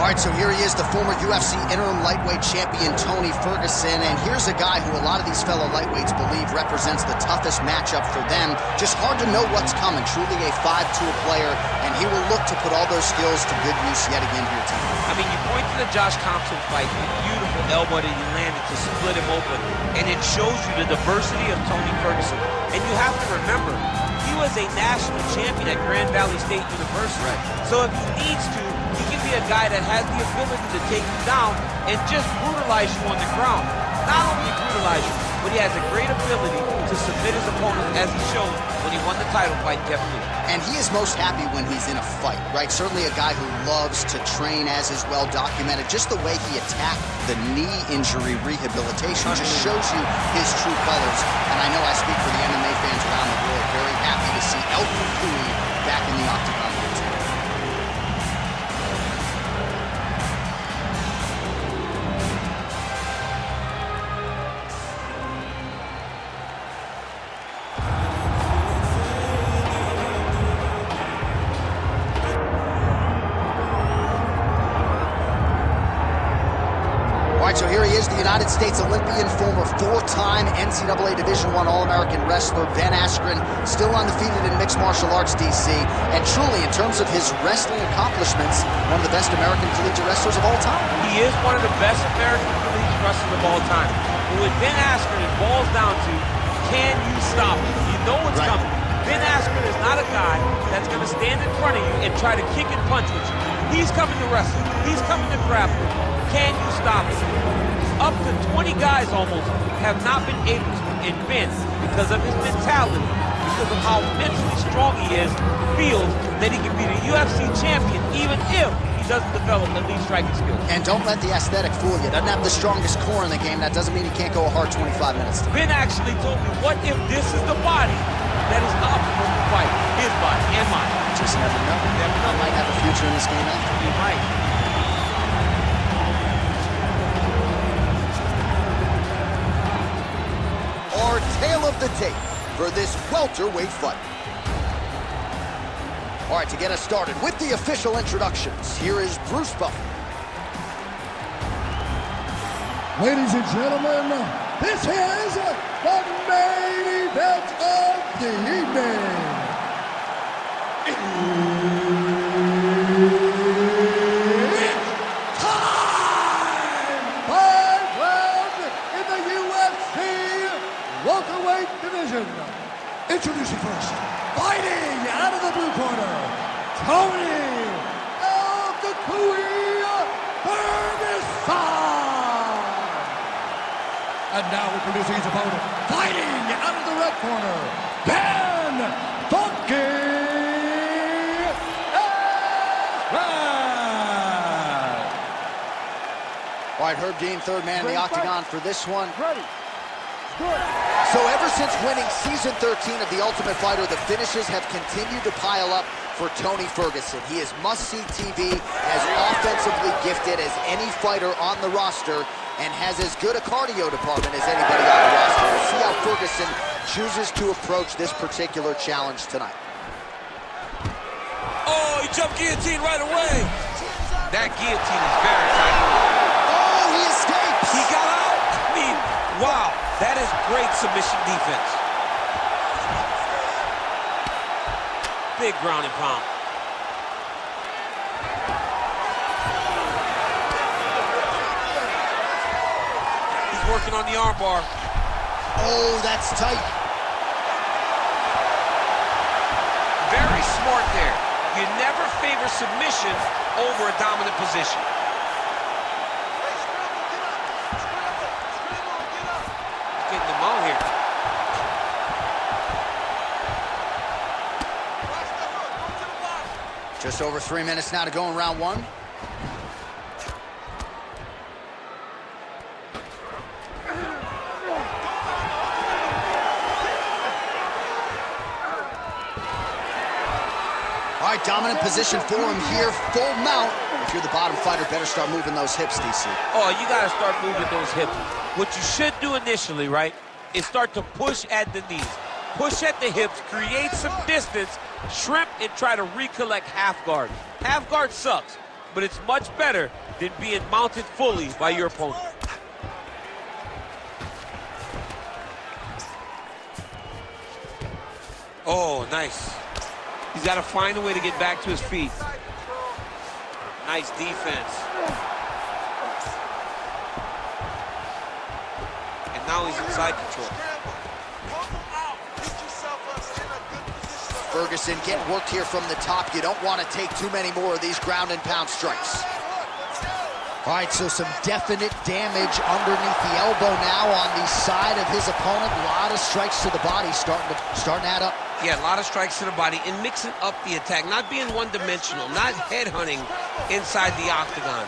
All right, so here he is, the former UFC interim lightweight champion, Tony Ferguson, and here's a guy who a lot of these fellow lightweights believe represents the toughest matchup for them. Just hard to know what's coming. Truly a 5-tool player, and he will look to put all those skills to good use yet again here tonight. I mean, you point to the Josh Thompson fight, the beautiful elbow that he landed to split him open, and it shows you the diversity of Tony Ferguson. And you have to remember, he was a national champion at Grand Valley State University. Right. So if he needs to, he can be a guy that has the ability to take you down and just brutalize you on the ground. Not only brutalize you, but he has a great ability to submit his opponent, as he showed when he won the title fight, definitely. And he is most happy when he's in a fight, right? Certainly a guy who loves to train, as is well documented. Just the way he attacked the knee injury rehabilitation just shows you his true colors. And I know I speak for the MMA fans around the world, very happy to see El Cucuy back in the octagon. So here he is, the United States Olympian, former 4-time NCAA Division I All-American wrestler, Ben Askren, still undefeated in mixed martial arts, DC, and truly, in terms of his wrestling accomplishments, one of the best American collegiate wrestlers of all time. He is one of the best American collegiate wrestlers of all time. But with Ben Askren, it boils down to, can you stop him? You know what's coming. Ben Askren is not a guy that's going to stand in front of you and try to kick and punch with you. He's coming to wrestle. He's coming to grapple. Can you stop him? Up to 20 guys almost have not been able to, and Ben, because of his mentality, because of how mentally strong he is, feels that he can be the UFC champion even if he doesn't develop elite striking skills. And don't let the aesthetic fool you. Doesn't have the strongest core in the game. That doesn't mean he can't go a hard 25 minutes. Ben actually told me, what if this is the body that is optimal to fight his body and mine? Just never know. Never know. Might have a future in this game after. He might. Our tale of the tape for this welterweight fight. All right, to get us started with the official introductions, here is Bruce Buffer. Ladies and gentlemen, this is the main event of the evening. It's time! 5 rounds in the UFC welterweight division. Introducing first, fighting out of the blue corner, Tony El Cucuy Ferguson. And now introducing his opponent, fighting out of the red corner, Ben Funky Askren. All right, Herb Dean, third man in the octagon for this one. Ready. Good. So ever since winning season 13 of The Ultimate Fighter, the finishes have continued to pile up for Tony Ferguson. He is must-see TV, as offensively gifted as any fighter on the roster, and has as good a cardio department as anybody on the roster. We'll see how Ferguson chooses to approach this particular challenge tonight. Oh, he jumped guillotine right away. That guillotine is very tight. Oh, he escapes. He got out. I mean, wow, that is great submission defense. Big ground and pound. Working on the armbar. Oh, that's tight. Very smart there. You never favor submission over a dominant position. Getting them out here. Just over 3 minutes now to go in round one. All right, dominant position for him here, full mount. If you're the bottom fighter, better start moving those hips, DC. Oh, you got to start moving those hips. What you should do initially, right, is start to push at the knees. Push at the hips, create some distance, shrimp, and try to recollect half guard. Half guard sucks. but it's much better than being mounted fully by your opponent. Oh, nice. He's got to find a way to get back to his feet. Nice defense. And now he's in side control. Ferguson getting worked here from the top. You don't want to take too many more of these ground and pound strikes. All right, so some definite damage underneath the elbow now on the side of his opponent. A lot of strikes to the body starting to add up. Yeah, a lot of strikes to the body and mixing up the attack, not being one-dimensional, not headhunting inside the octagon.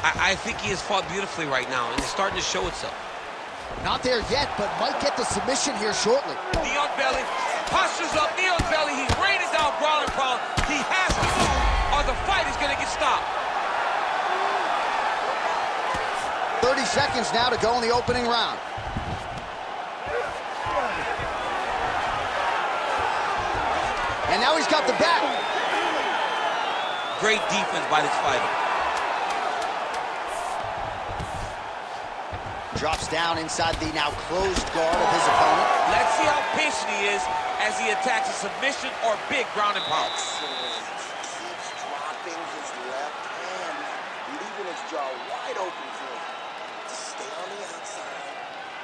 I think he has fought beautifully right now, and it's starting to show itself. Not there yet, but might get the submission here shortly. Knee on belly, postures up, knee on belly. He's raining down ground and pound. He has to move, or the fight is going to get stopped. 30 seconds now to go in the opening round. And now he's got the back. Great defense by this fighter. Drops down inside the now closed guard of his opponent. Let's see how patient he is as he attacks a submission or big ground and pound. Keeps dropping his left hand, leaving his jaw wide open for him. Stay on the outside,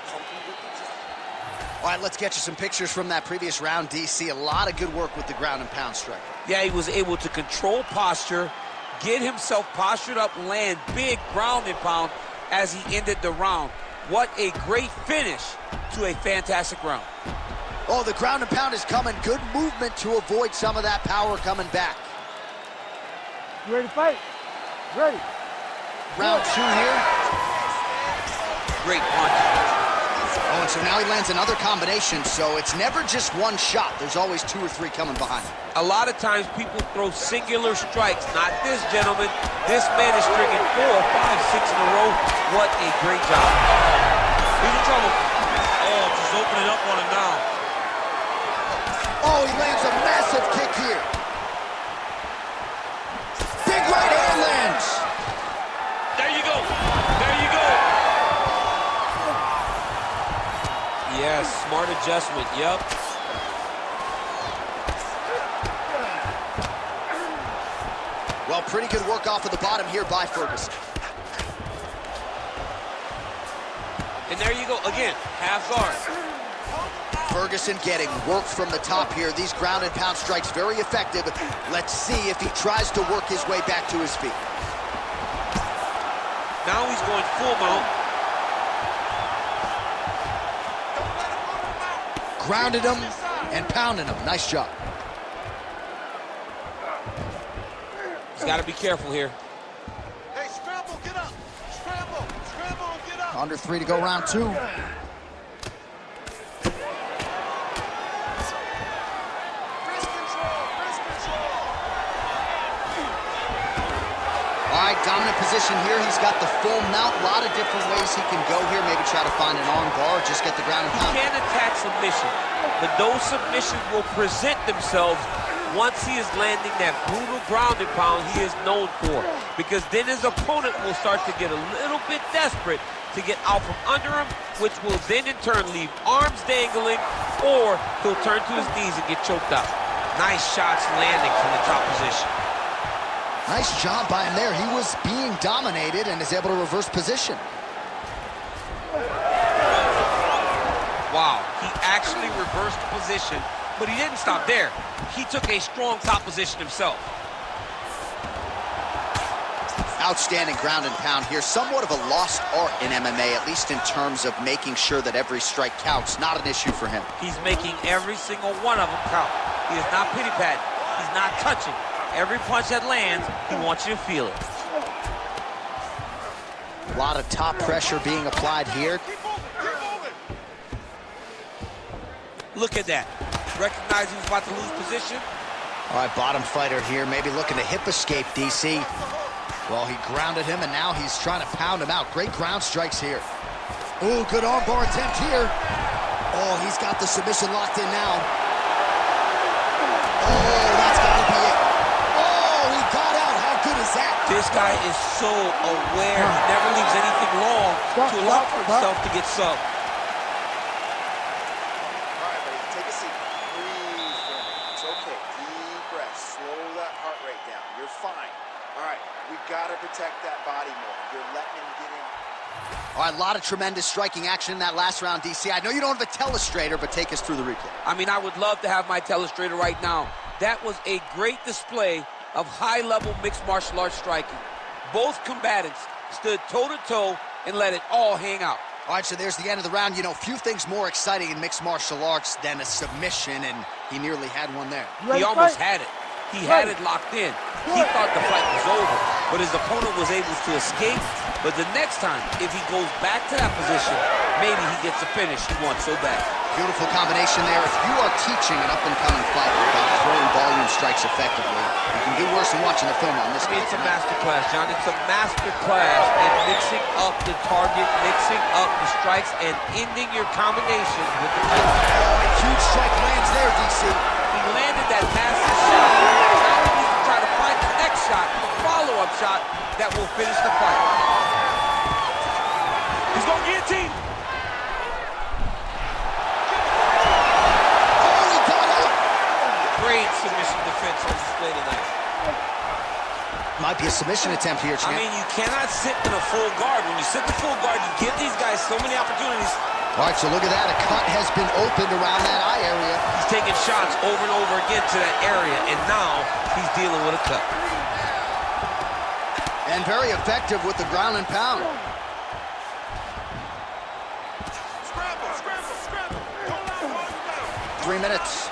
pump him with the jab. All right, let's get you some pictures from that previous round, DC. A lot of good work with the ground and pound strike. Yeah, he was able to control posture, get himself postured up, land big ground and pound as he ended the round. What a great finish to a fantastic round. Oh, the ground and pound is coming. Good movement to avoid some of that power coming back. You ready to fight? Ready. Round 2 here. Great punch. Oh, and so now he lands another combination, so it's never just one shot. There's always 2 or 3 coming behind him. A lot of times people throw singular strikes. Not this gentleman. This man is stringing 4, 5, 6 in a row. What a great job. He's in trouble. Oh, just opening up on him now. Oh, he lands a massive kick here. Big right hand lands. There you go. There you go. Yes, smart adjustment. Yep. Well, pretty good work off of the bottom here by Ferguson. And there you go. Again, half guard. Ferguson getting worked from the top here. These ground and pound strikes very effective. Let's see if he tries to work his way back to his feet. Now he's going full mount. Grounded him and pounded him. Nice job. He's got to be careful here. Hey, scramble, get up. Scramble, scramble, and get up. Under 3 to go, round 2. All right, dominant position here. He's got the full mount. A lot of different ways he can go here. Maybe try to find an arm bar, or just get the ground and He pound. can attack submission, but those submissions will present themselves once he is landing that brutal ground and pound he is known for. Because then his opponent will start to get a little bit desperate to get out from under him, which will then in turn leave arms dangling, or he'll turn to his knees and get choked out. Nice shots landing from the top position. Nice job by him there. He was being dominated and is able to reverse position. Wow, he actually reversed the position, but he didn't stop there. He took a strong top position himself. Outstanding ground and pound here. Somewhat of a lost art in MMA, at least in terms of making sure that every strike counts. Not an issue for him. He's making every single one of them count. He is not pity-patting. He's not touching. Every punch that lands, he wants you to feel it. A lot of top pressure being applied here. Look at that. Recognize he was about to lose position. All right, bottom fighter here, maybe looking to hip escape, DC. Well, he grounded him, and now he's trying to pound him out. Great ground strikes here. Ooh, good armbar attempt here. Oh, he's got the submission locked in now. Oh, that's got to be it. Oh, he got out. How good is that? This guy is so aware. He never leaves anything long to allow for himself to get subbed. All right, buddy, take a seat. Breathe for a minute. It's okay. Deep breath. Slow that heart rate down. You're fine. All right, we got to protect that body more. You're letting him get in. All right, a lot of tremendous striking action in that last round, DC. I know you don't have a telestrator, but take us through the replay. I mean, I would love to have my telestrator right now. That was a great display of high-level mixed martial arts striking. Both combatants stood toe-to-toe and let it all hang out. All right, so there's the end of the round. You know, few things more exciting in mixed martial arts than a submission, and he nearly had one there. He almost had it. He had it locked in. He thought the fight was over, but his opponent was able to escape. But the next time, if he goes back to that position, maybe he gets a finish he wants so bad. Beautiful combination there. If you are teaching an up-and-coming fighter about throwing volume strikes effectively, you can do worse than watching the film on this. It's a master class, John. It's a master class in mixing up the target, mixing up the strikes, and ending your combinations with the punch. Oh, a huge strike lands there, DC. He landed that massive shot. Now he needs to try to find the next shot, the follow-up shot that will finish the fight. He's going to guillotine. Great submission defense on display tonight. Might be a submission attempt here, champ. I mean, you cannot sit in a full guard. When you sit in full guard, you give these guys so many opportunities. All right, so look at that. A cut has been opened around that eye area. He's taking shots over and over again to that area, and now he's dealing with a cut. And very effective with the ground and pound. Scramble, scramble, scramble. Hold down. 3 minutes.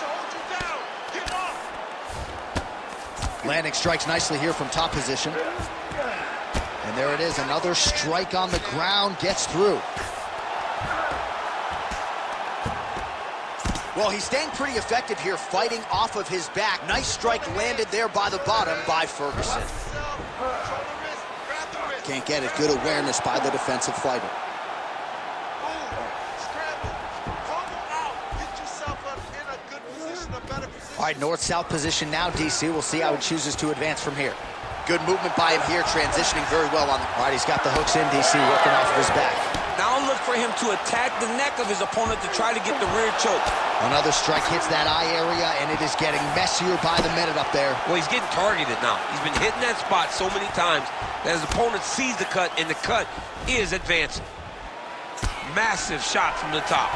Landing strikes nicely here from top position. And there it is, another strike on the ground, gets through. Well, he's staying pretty effective here, fighting off of his back. Nice strike landed there by the bottom by Ferguson. Can't get it. Good awareness by the defensive fighter. All right, north-south position now, DC. We'll see how he chooses to advance from here. Good movement by him here, transitioning very well on the... All right, he's got the hooks in, DC, working off of his back. Now look for him to attack the neck of his opponent to try to get the rear choke. Another strike hits that eye area, and it is getting messier by the minute up there. Well, he's getting targeted now. He's been hitting that spot so many times that his opponent sees the cut, and the cut is advancing. Massive shot from the top.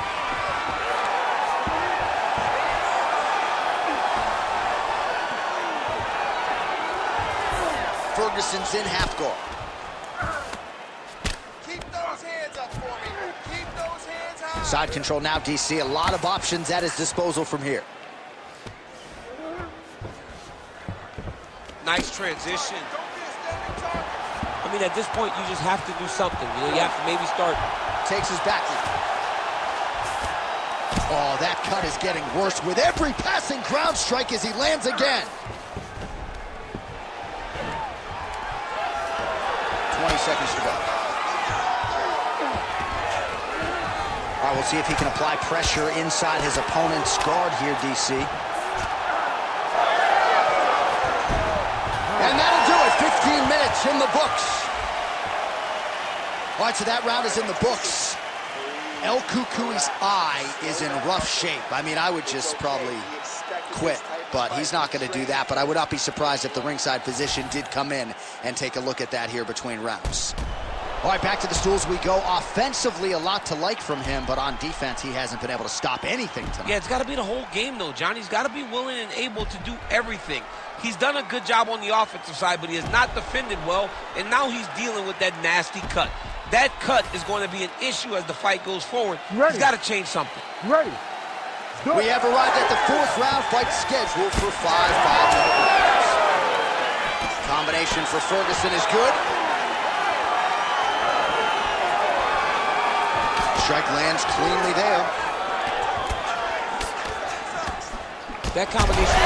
Ferguson's in half guard. Keep those hands up for me. Keep those hands high. Side control now, DC. A lot of options at his disposal from here. Nice transition. I mean, at this point, you just have to do something. You know, you have to maybe start. Takes his back. Oh, that cut is getting worse with every passing ground strike as he lands again. 20 seconds to go. All right, we'll see if he can apply pressure inside his opponent's guard here, DC. And that'll do it. 15 minutes in the books. All right, so that round is in the books. El Cucuy's eye is in rough shape. I mean, I would just probably quit, but he's not going to do that. But I would not be surprised if the ringside physician did come in and take a look at that here between rounds. All right, back to the stools we go. Offensively, a lot to like from him, but on defense, he hasn't been able to stop anything tonight. Yeah, it's got to be the whole game, though, John. He's got to be willing and able to do everything. He's done a good job on the offensive side, but he has not defended well, and now he's dealing with that nasty cut. That cut is going to be an issue as the fight goes forward. He's got to change something. Ready. We have arrived at the fourth round fight scheduled for 5 5-minute rounds. Combination for Ferguson is good. Strike lands cleanly there. That combination.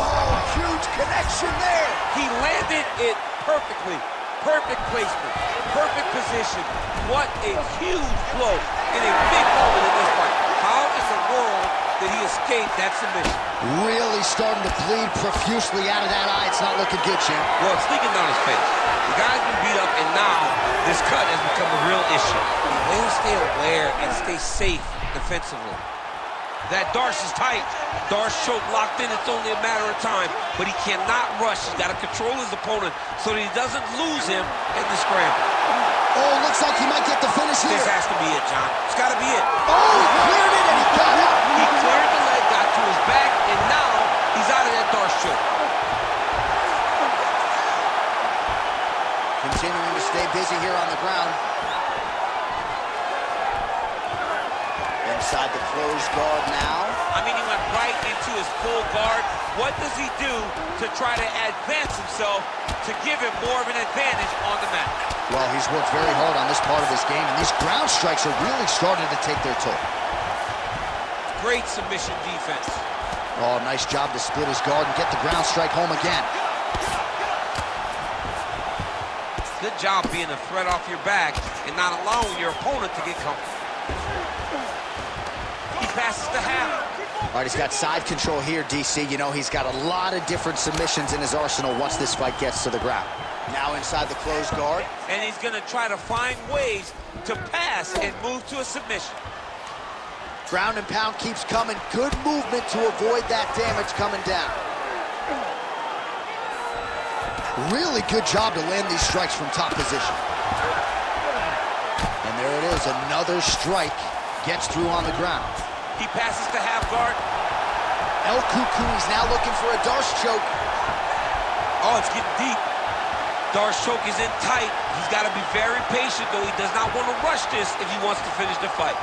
Oh, huge connection there. He landed it perfectly. Perfect placement. Perfect position. What a huge blow in a big moment in this fight. How in the world that he escaped that submission. Really starting to bleed profusely out of that eye. It's not looking good, champ. Well, it's leaking down his face. The guy's been beat up, and now this cut has become a real issue. The way to stay aware and stay safe defensively. That Darce is tight. Darce choke locked in. It's only a matter of time, but he cannot rush. He's got to control his opponent so that he doesn't lose him in the scramble. Oh, looks like he might get the finish here. This has to be it, John. It's got to be it. Oh, he cleared it and he got out. He cleared the leg, got to his back, and now he's out of that Darce choke. Continuing to stay busy here on the ground. Inside the closed guard now. I mean, he went right into his full guard. What does he do to try to advance himself to give him more of an advantage on the mat? Well, he's worked very hard on this part of his game, and these ground strikes are really starting to take their toll. Great submission defense. Oh, nice job to split his guard and get the ground strike home again. Good job being a threat off your back and not allowing your opponent to get comfortable. He passes to half. All right, he's got side control here, DC. You know, he's got a lot of different submissions in his arsenal once this fight gets to the ground. Now inside the closed guard. And he's going to try to find ways to pass and move to a submission. Ground and pound keeps coming. Good movement to avoid that damage coming down. Really good job to land these strikes from top position. And there it is, another strike gets through on the ground. He passes to half guard. El Cuckoo is now looking for a Darce choke. Oh, it's getting deep. Darce choke is in tight. He's got to be very patient, though. He does not want to rush this if he wants to finish the fight.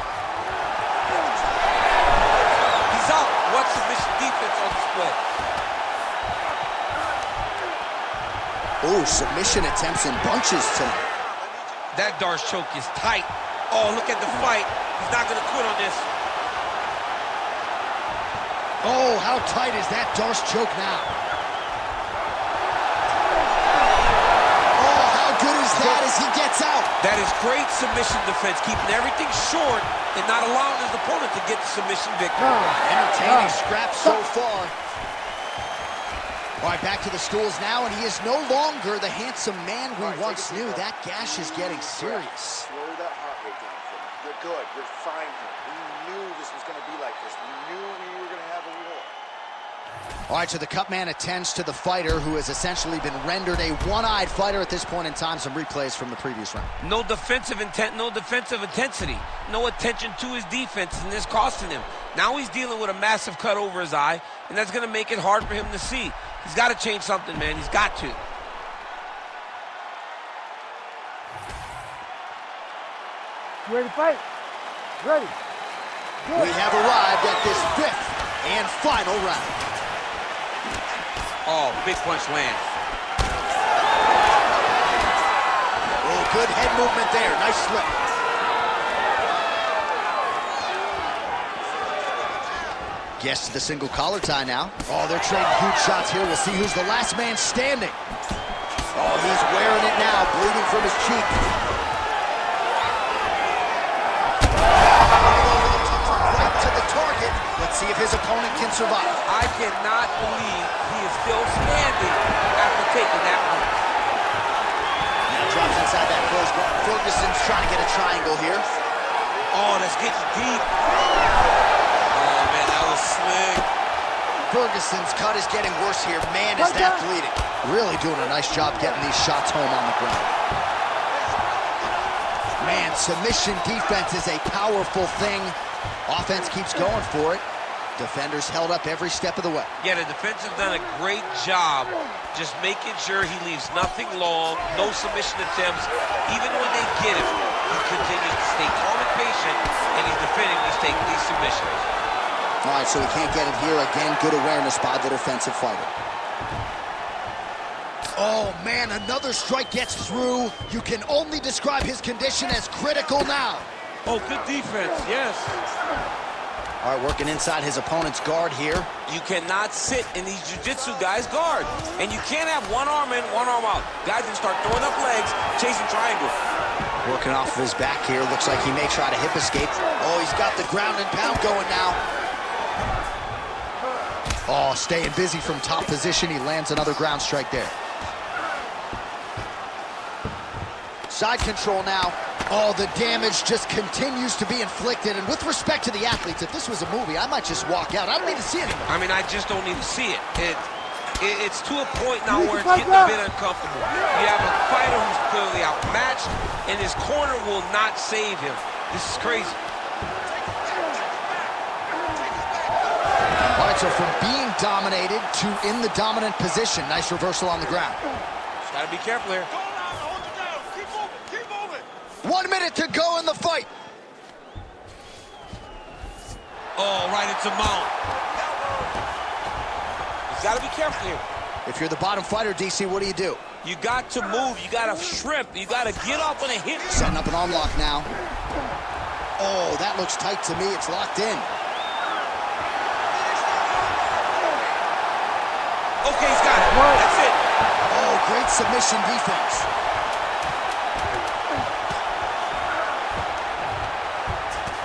He's out. What submission defense on display? Oh, submission attempts in bunches tonight. That Darce choke is tight. Oh, look at the fight. He's not going to quit on this. Oh, how tight is that Darce choke now? Oh, how good is that as he gets out? That is great submission defense, keeping everything short and not allowing his opponent to get the submission victory. Entertaining scraps so far. All right, back to the stools now, and he is no longer the handsome man we once knew. That gash is getting serious. Slow that heart rate down for me. You're good. You're fine here. We knew this was going to be like this. We knew we were going to have a war. All right, so the cut man attends to the fighter who has essentially been rendered a one-eyed fighter at this point in time. Some replays from the previous round. No defensive intent, no defensive intensity, no attention to his defense, and this costing him. Now he's dealing with a massive cut over his eye, and that's going to make it hard for him to see. He's got to change something, man. He's got to. You ready to fight? Ready. Good. We have arrived at this fifth and final round. Oh, big punch lands. Oh, good head movement there. Nice slip. Gets to the single collar tie now. Oh, they're trading huge shots here. We'll see who's the last man standing. Oh, he's wearing it now, bleeding from his cheek. Right to the target. Let's see if his opponent can survive. I cannot believe he is still standing after taking that one. Now drops inside that close guard. Ferguson's trying to get a triangle here. Oh, that's getting deep. Slick. Ferguson's cut is getting worse here. Man, is that bleeding. Really doing a nice job getting these shots home on the ground. Man, submission defense is a powerful thing. Offense keeps going for it. Defenders held up every step of the way. Yeah, the defense has done a great job just making sure he leaves nothing long, no submission attempts. Even when they get him, he continues to stay calm and patient, and he's defending these submissions. All right, so he can't get it here. Again, good awareness by the defensive fighter. Oh, man, another strike gets through. You can only describe his condition as critical now. Oh, good defense, yes. All right, working inside his opponent's guard here. You cannot sit in these jiu-jitsu guys' guard. And you can't have one arm in, one arm out. Guys can start throwing up legs, chasing triangles. Working off of his back here. Looks like he may try to hip escape. Oh, he's got the ground and pound going now. Oh, staying busy from top position. He lands another ground strike there. Side control now. Oh, the damage just continues to be inflicted. And with respect to the athletes, if this was a movie, I might just walk out. I don't need to see it anymore. I mean, I just don't need to see it. It's to a point now where it's getting a bit uncomfortable. You have a fighter who's clearly outmatched, and his corner will not save him. This is crazy. All right, so from being dominated to in the dominant position. Nice reversal on the ground. Just got to be careful here. 1 minute to go in the fight. Oh, right into mount. He's got to be careful here. If you're the bottom fighter, DC, what do? You got to move. You got to shrimp. You got to get up on a hit. Setting up an arm lock now. Oh, that looks tight to me. It's locked in. Okay, he's got it. That's it. Oh, great submission defense.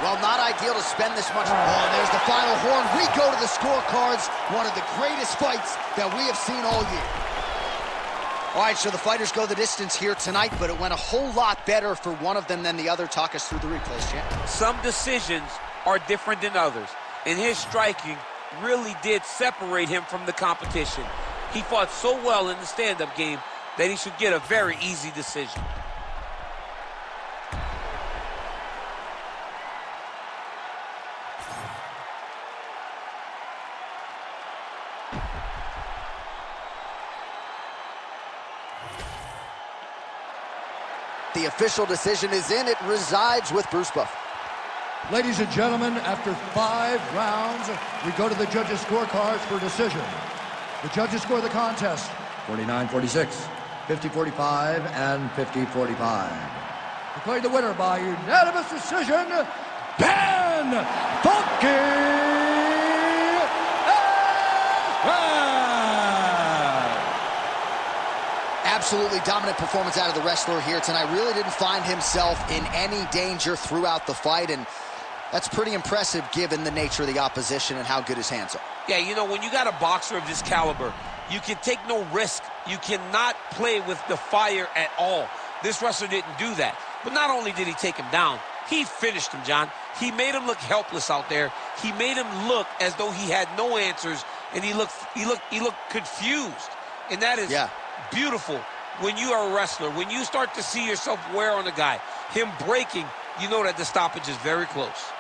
Well, not ideal to spend this much. Oh, and there's the final horn. We go to the scorecards. One of the greatest fights that we have seen all year. All right, so the fighters go the distance here tonight, but it went a whole lot better for one of them than the other. Talk us through the replays, champ. Some decisions are different than others, and his striking really did separate him from the competition. He fought so well in the stand-up game that he should get a very easy decision. The official decision is in. It resides with Bruce Buffer. Ladies and gentlemen, after 5 rounds, we go to the judges' scorecards for decision. The judges score the contest 49-46, 50-45, and 50-45. Declaring the winner by unanimous decision, Ben Funky Absolutely dominant performance out of the wrestler here tonight. Really didn't find himself in any danger throughout the fight, and that's pretty impressive given the nature of the opposition and how good his hands are. Yeah, you know, when you got a boxer of this caliber, you can take no risk. You cannot play with the fire at all. This wrestler didn't do that. But not only did he take him down, he finished him, John. He made him look helpless out there. He made him look as though he had no answers, and he looked confused. And that is beautiful when you are a wrestler. When you start to see yourself wear on a guy, him breaking, you know that the stoppage is very close.